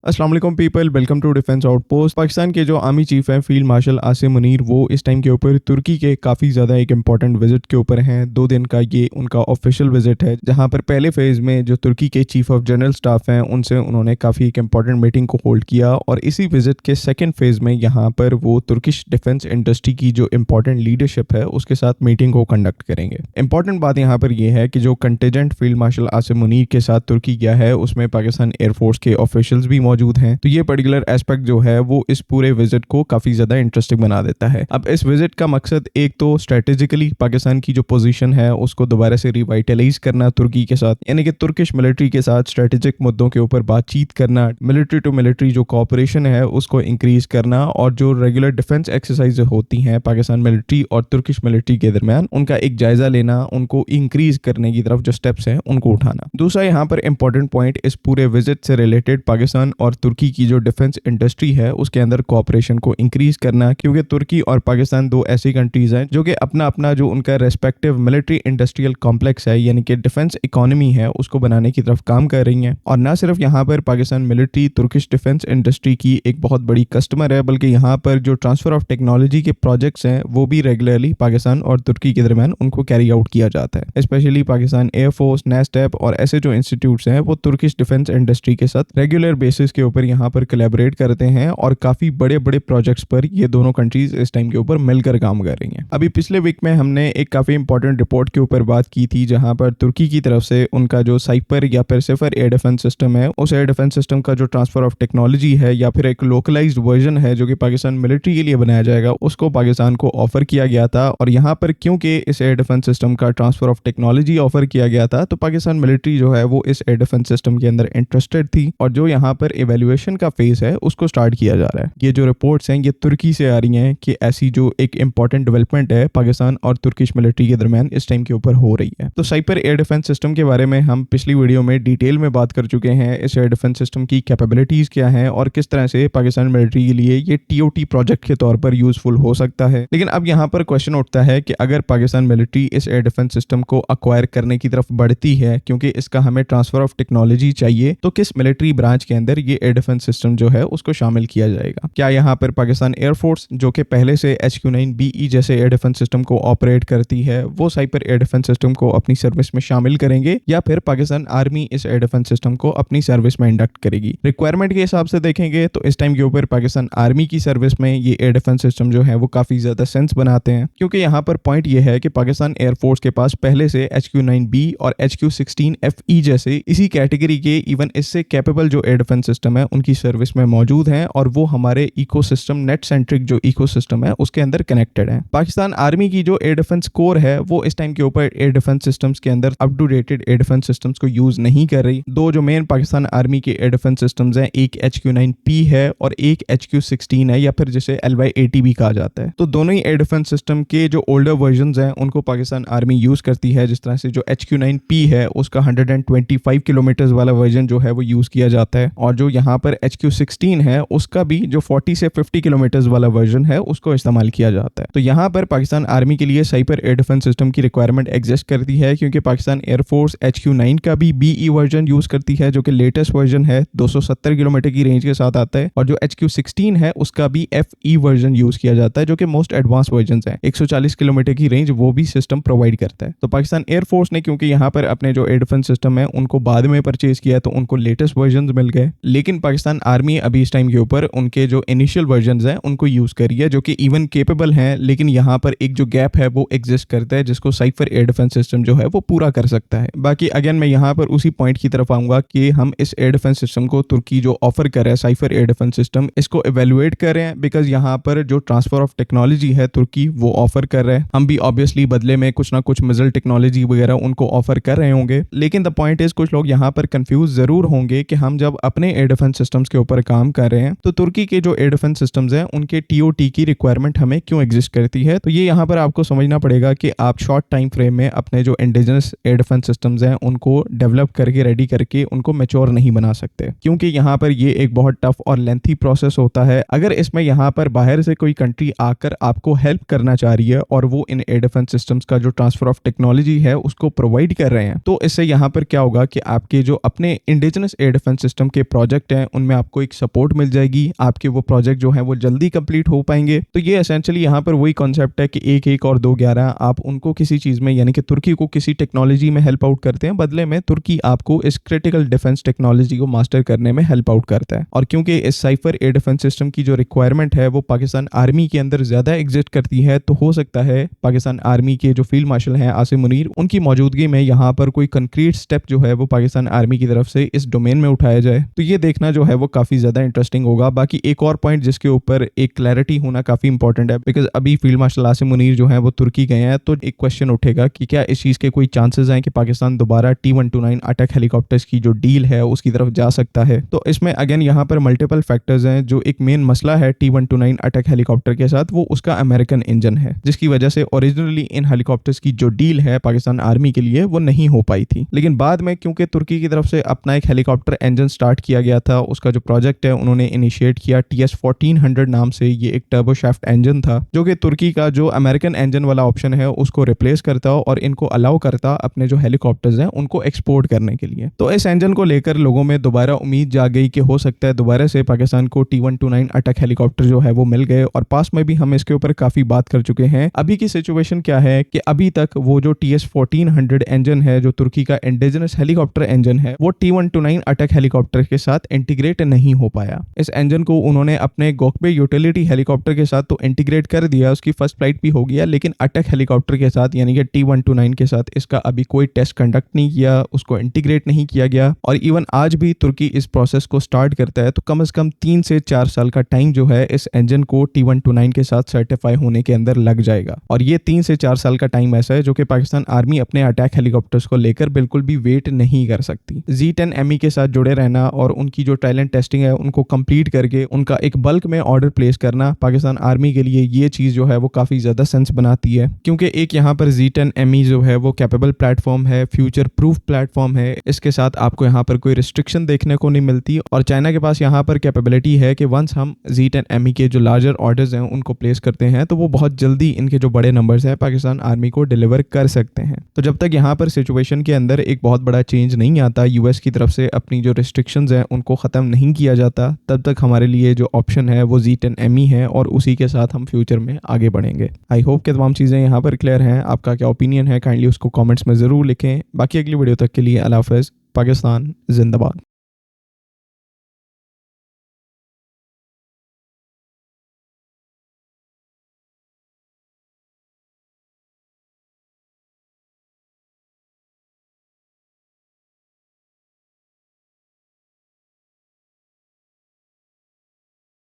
अस्सलाम वालेकुम people, welcome to defence outpost. Pakistan के जो आर्मी चीफ हैं फील्ड मार्शल आसिम मुनीर, वो इस टाइम के ऊपर तुर्की के काफ़ी ज़्यादा एक इंपॉर्टेंट विजिट के ऊपर हैं। 2 दिन का ये उनका ऑफिशियल विजिट है, जहां पर पहले फेज़ में जो तुर्की के चीफ ऑफ जनरल स्टाफ हैं उनसे उन्होंने काफ़ी एक इंपॉर्टेंट मीटिंग को होल्ड किया, और इसी विजिट के सेकेंड फेज़ में यहाँ पर वो तुर्किश डिफेंस इंडस्ट्री की जो इंपॉर्टेंट लीडरशिप है उसके साथ मीटिंग को कंडक्ट करेंगे। इंपॉर्टेंट बात यहाँ पर यह है कि जो contingent field marshal Asim Munir के साथ तुर्की गया है उसमें पाकिस्तान एयरफोर्स के ऑफिशियल्स भी मौजूद हैं। तो ये पर्टिकुलर एस्पेक्ट जो है वो इस पूरे विजिट को काफी ज्यादा इंटरेस्टिंग बना देता है। अब इस विजिट का मकसद एक तो स्ट्रेटेजिकली पाकिस्तान की जो पोजीशन है उसको दोबारा से रिवाइटलाइज करना तुर्की के साथ, यानी कि तुर्किश मिलिट्री के साथ स्ट्रेटेजिक मुद्दों के ऊपर बातचीत करना, मिलिट्री टू मिलिट्री जो कोऑपरेशन है उसको इंक्रीज करना, और जो रेगुलर डिफेंस एक्सरसाइज होती हैं पाकिस्तान मिलिट्री और तुर्किश मिलिट्री के दरमियान उनका एक जायजा लेना, उनको इंक्रीज करने की तरफ जो स्टेप्स हैं उनको उठाना। दूसरा यहाँ पर इंपॉर्टेंट पॉइंट इस पूरे विजिट से रिलेटेड पाकिस्तान और तुर्की की जो डिफेंस इंडस्ट्री है उसके अंदर कोऑपरेशन को इंक्रीज करना, क्योंकि तुर्की और पाकिस्तान दो ऐसी कंट्रीज हैं जो कि अपना अपना जो उनका रेस्पेक्टिव मिलिट्री इंडस्ट्रियल कॉम्प्लेक्स है, यानी कि डिफेंस इकोनॉमी है, उसको बनाने की तरफ काम कर रही हैं। और ना सिर्फ यहाँ पर Pakistan military Turkish defence industry की एक बहुत बड़ी कस्टमर है, बल्कि यहाँ पर जो ट्रांसफर ऑफ टेक्नोलॉजी के प्रोजेक्ट्स हैं वो भी रेगुलरली पाकिस्तान और तुर्की के दरमियान उनको कैरी आउट किया जाता है। स्पेशली पाकिस्तान एयरफोर्स, नेस्टेप और ऐसे जो इंस्टीट्यूट्स हैं वो तुर्किश डिफेंस इंडस्ट्री के साथ रेगुलर बेसिस के ऊपर यहाँ पर कोलैबोरेट करते हैं, और काफी बड़े बड़े प्रोजेक्ट्स पर ये दोनों कंट्रीज इस टाइम के ऊपर मिलकर काम कर रही हैं। अभी पिछले वीक में हमने एक काफी इंपॉर्टेंट रिपोर्ट के ऊपर बात की थी, जहां पर तुर्की की तरफ से उनका जो साइपर या फिर सिफर एयर डिफेंस सिस्टम है, उस एयर डिफेंस सिस्टम का जो ट्रांसफर ऑफ टेक्नोलॉजी है या फिर एक लोकलाइज्ड वर्जन है जो कि पाकिस्तान मिलिट्री के लिए बनाया जाएगा, उसको पाकिस्तान को ऑफर किया गया था। और यहाँ पर क्योंकि इस एयर डिफेंस सिस्टम का ट्रांसफर ऑफ टेक्नोलॉजी ऑफर किया गया था, तो पाकिस्तान मिलिट्री जो है वो इस एयर डिफेंस सिस्टम के अंदर इंटरेस्टेड थी, और जो यहाँ पर इवेल्युएशन का फेज है उसको स्टार्ट किया जा रहा है। ये जो रिपोर्ट्स हैं ये तुर्की से आ रही हैं कि ऐसी जो एक इंपॉर्टेंट डेवलपमेंट है पाकिस्तान और तुर्किश मिलिट्री के दरमियान इस टाइम के ऊपर हो रही है। तो साइपर एयर डिफेंस सिस्टम के बारे में हम पिछली वीडियो में डिटेल में बात कर चुके हैं। इस एयर डिफेंस सिस्टम की कैपेबिलिटीज क्या हैं और किस तरह से पाकिस्तान मिलिट्री के लिए ये टीओटी प्रोजेक्ट के तौर पर यूजफुल हो सकता है। लेकिन अब यहाँ पर क्वेश्चन उठता है कि अगर पाकिस्तान मिलिट्री इस एयर डिफेंस सिस्टम को अक्वायर करने की तरफ बढ़ती है, क्योंकि इसका हमें ट्रांसफर ऑफ टेक्नोलॉजी चाहिए, तो किस मिलिट्री ब्रांच के अंदर ये एयर डिफेंस सिस्टम जो है उसको शामिल किया जाएगा? क्या यहाँ पर पाकिस्तान एयरफोर्स जो कि पहले से HQ-9BE जैसे एयर डिफेंस सिस्टम को ऑपरेट करती है वो साइपर एयर डिफेंस सिस्टम को अपनी सर्विस में शामिल करेंगे, या फिर पाकिस्तान आर्मी इस एयर डिफेंस सिस्टम को अपनी सर्विस में इंडक्ट करेगी? रिक्वायरमेंट के हिसाब से देखेंगे तो इस टाइम के ऊपर पाकिस्तान आर्मी की सर्विस में ये एयर डिफेंस सिस्टम जो है वो काफी ज्यादा सेंस बनाते हैं, क्योंकि यहाँ पर पॉइंट ये है कि पाकिस्तान एयरफोर्स के पास पहले से HQ-9B और HQ-16FE जैसे इसी कैटेगरी के इवन इससे कैपेबल जो एयर डिफेंस सिस्टम है उनकी सर्विस में मौजूद हैं, और वो हमारे इकोसिस्टम नेट सेंट्रिक जो इकोसिस्टम है उसके अंदर कनेक्टेड है। पाकिस्तान आर्मी की जो एयर डिफेंस कोर है वो इस टाइम के ऊपर एयर डिफेंस सिस्टम्स के अंदर up to dated air defence systems को यूज नहीं कर रही। दो जो मेन पाकिस्तान आर्मी के एयर डिफेंस सिस्टम्स हैं, एक HQ-9P है और एक HQ-16 है, या फिर जिसे LY-80 भी कहा जाता है। तो दोनों ही एयर डिफेंस सिस्टम के जो ओल्डर वर्जन हैं उनको पाकिस्तान आर्मी यूज करती है। जिस तरह से जो HQ-9P है उसका 125 किलोमीटर वाला वर्जन जो है वो यूज किया जाता है, और जो यहाँ पर HQ-16 है उसका भी जो 40 से 50 किलोमीटर वाला वर्जन है उसको इस्तेमाल किया जाता है। तो यहाँ पर पाकिस्तान आर्मी के लिए साइपर एयर डिफेंस सिस्टम की रिक्वायरमेंट एग्जिस्ट करती है, क्योंकि पाकिस्तान एयरफोर्स HQ-9 का भी BE वर्जन यूज करती है जो कि लेटेस्ट वर्जन है, 270 किलोमीटर की रेंज के साथ आता है, और जो HQ-16 है उसका भी FE वर्जन यूज किया जाता है जो कि मोस्ट एडवांस वर्जन है, 140 किलोमीटर की रेंज वो भी सिस्टम प्रोवाइड करता है। तो पाकिस्तान एयरफोर्स ने क्योंकि यहाँ पर अपने जो एयर डिफेंस सिस्टम है उनको बाद में परचेज किया तो उनको लेटेस्ट वर्जन मिल गए, लेकिन पाकिस्तान आर्मी अभी इस टाइम के ऊपर उनके जो इनिशियल वर्जन हैं उनको यूज करी है, जो कि इवन केपेबल हैं, लेकिन यहाँ पर एक जो गैप है वो एग्जिस्ट करता है जिसको साइफर एयर डिफेंस सिस्टम जो है वो पूरा कर सकता है। बाकी अगेन मैं यहाँ पर उसी पॉइंट की तरफ आऊंगा कि हम इस एयर डिफेंस सिस्टम को तुर्की जो ऑफर कर रहा है साइफर एयर डिफेंस सिस्टम, इसको इवेलुएट कर रहे हैं, बिकॉज यहाँ पर जो ट्रांसफर ऑफ टेक्नोलॉजी है तुर्की वो ऑफर कर रहा है। हम भी ऑब्वियसली बदले में कुछ ना कुछ मिसाइल टेक्नोलॉजी वगैरह उनको ऑफर कर रहे होंगे, लेकिन द पॉइंट इज कुछ लोग यहाँ पर कंफ्यूज जरूर होंगे कि हम जब अपने एयर डिफेंस सिस्टम्स के ऊपर काम कर रहे हैं तो तुर्की के जो एयर डिफेंस सिस्टम्स हैं उनके TOT की रिक्वायरमेंट हमें क्यों एग्जिस्ट करती है। तो ये यहाँ पर आपको समझना पड़ेगा कि आप शॉर्ट टाइम फ्रेम में अपने जो इंडिजिनस एयर डिफेंस सिस्टम्स हैं उनको डेवलप करके रेडी करके उनको मैच्योर नहीं बना सकते, क्योंकि यहाँ पर ये एक बहुत टफ और लेंथी प्रोसेस होता है। अगर इसमें यहाँ पर बाहर से कोई कंट्री आकर आपको हेल्प करना चाह रही है और वो इन एयर डिफेंस सिस्टम्स का जो ट्रांसफर ऑफ टेक्नोलॉजी है उसको प्रोवाइड कर रहे हैं, तो इससे यहाँ पर क्या होगा कि आपके जो अपने इंडिजिनस एयर डिफेंस सिस्टम के प्रोजेक्ट प्रोजेक्ट हैं उनमें आपको एक सपोर्ट मिल जाएगी, आपके वो प्रोजेक्ट जो है वो जल्दी कंप्लीट हो पाएंगे। तो ये एसेंशियली यहाँ पर वही कॉन्सेप्ट है कि 1-1 और 2-11 आप उनको किसी चीज़ में यानी कि तुर्की को किसी टेक्नोलॉजी में हेल्प आउट करते हैं, बदले में तुर्की आपको इस क्रिटिकल डिफेंस टेक्नोलॉजी को मास्टर करने में हेल्प आउट करता है। और क्योंकि इस साइफर एयर डिफेंस सिस्टम की जो रिक्वायरमेंट है वो पाकिस्तान आर्मी के अंदर ज़्यादा एग्जिस्ट करती है, तो हो सकता है पाकिस्तान आर्मी के जो फील्ड मार्शल हैं आसिम मुनीर, उनकी मौजूदगी में यहाँ पर कोई कंक्रीट स्टेप जो है वो पाकिस्तान आर्मी की तरफ से इस डोमेन में उठाया जाए। तो ये देखना जो है वो काफ़ी ज़्यादा इंटरेस्टिंग होगा। बाकी एक और पॉइंट जिसके ऊपर एक क्लैरिटी होना काफ़ी इंपॉर्टेंट है, बिकॉज अभी फील्ड मार्शल आसिम मुनीर जो है वो तुर्की गए हैं, तो एक क्वेश्चन उठेगा कि क्या इस चीज़ के कोई चांसेस हैं कि पाकिस्तान दोबारा T-129 अटैक हेलीकॉप्टर्स की जो डील है उसकी तरफ जा सकता है। तो इसमें अगेन यहाँ पर मल्टीपल फैक्टर्स हैं। जो एक मेन मसला है T-129 अटैक हेलीकॉप्टर के साथ वो उसका अमेरिकन इंजन है, जिसकी वजह से ओरिजिनली इन हेलीकॉप्टर्स की जो डील है पाकिस्तान आर्मी के लिए वो नहीं हो पाई थी। लेकिन बाद में क्योंकि तुर्की की तरफ से अपना एक हेलीकॉप्टर इंजन स्टार्ट किया गया था, उसका जो प्रोजेक्ट है उन्होंने इनिशिएट किया TS-1400 नाम से। ये एक टर्बोशाफ्ट इंजन था जो कि तुर्की का जो अमेरिकन इंजन वाला ऑप्शन है उसको रिप्लेस करता और इनको अलाउ करता अपने जो हेलीकॉप्टर्स हैं उनको एक्सपोर्ट करने के लिए। तो इस इंजन को लेकर लोगों में दोबारा उम्मीद जाग गई कि हो सकता है दोबारा से पाकिस्तान को T-129 अटैक हेलीकॉप्टर जो है वो मिल गए। और पास में भी हम इसके ऊपर काफी बात कर चुके हैं। अभी की सिचुएशन क्या है कि अभी तक वो जो TS-1400 इंजन है जो तुर्की का इंडिजिनस हेलीकॉप्टर इंजन है वो T-129 अटैक हेलीकॉप्टर के साथ इंटीग्रेट नहीं हो पाया। इस इंजन को उन्होंने अपने गोकबे यूटिलिटी हेलीकॉप्टर के साथ तो इंटीग्रेट कर दिया, उसकी फर्स्ट फ्लाइट भी हो गया, लेकिन अटैक हेलीकॉप्टर के साथ यानी कि T-129 के साथ इसका अभी कोई टेस्ट कंडक्ट नहीं किया, उसको इंटीग्रेट नहीं किया गया। और इवन आज भी तुर्की इस प्रोसेस को स्टार्ट करता है तो कम से कम 3 से 4 साल का टाइम जो है इस इंजन को T-129 के साथ सर्टिफाई होने के अंदर लग जाएगा। और ये 3 से 4 साल का टाइम ऐसा है जो कि पाकिस्तान आर्मी अपने अटैक हेलीकॉप्टर्स को लेकर बिल्कुल भी वेट नहीं कर सकती। Z-10ME के साथ जुड़े रहना और उनकी जो टैलेंट टेस्टिंग है उनको कंप्लीट करके उनका एक बल्क में ऑर्डर प्लेस करना पाकिस्तान आर्मी के लिए ये चीज़ जो है वो काफ़ी ज़्यादा सेंस बनाती है, क्योंकि एक यहाँ पर Z-10ME जो है वो कैपेबल प्लेटफॉर्म है, फ्यूचर प्रूफ प्लेटफॉर्म है। इसके साथ आपको यहाँ पर कोई रिस्ट्रिक्शन देखने को नहीं मिलती। और चाइना के पास यहाँ पर कैपेबिलिटी है कि वंस हम Z-10ME के जो लार्जर ऑर्डर्स हैं उनको प्लेस करते हैं तो वो बहुत जल्दी इनके जो बड़े नंबर्स हैं पाकिस्तान आर्मी को डिलीवर कर सकते हैं। तो जब तक यहाँ पर सिचुएशन के अंदर एक बहुत बड़ा चेंज नहीं आता, यूएस की तरफ से अपनी जो रिस्ट्रिक्शंस हैं उनको ख़त्म नहीं किया जाता, तब तक हमारे लिए जो ऑप्शन है वो Z-10ME है और उसी के साथ हम फ्यूचर में आगे बढ़ेंगे। आई होप कि तमाम चीज़ें यहाँ पर क्लियर हैं। आपका क्या ओपिनियन है काइंडली उसको कमेंट्स में ज़रूर लिखें। बाकी अगली वीडियो तक के लिए अल्लाह हाफ़िज़। पाकिस्तान जिंदाबाद।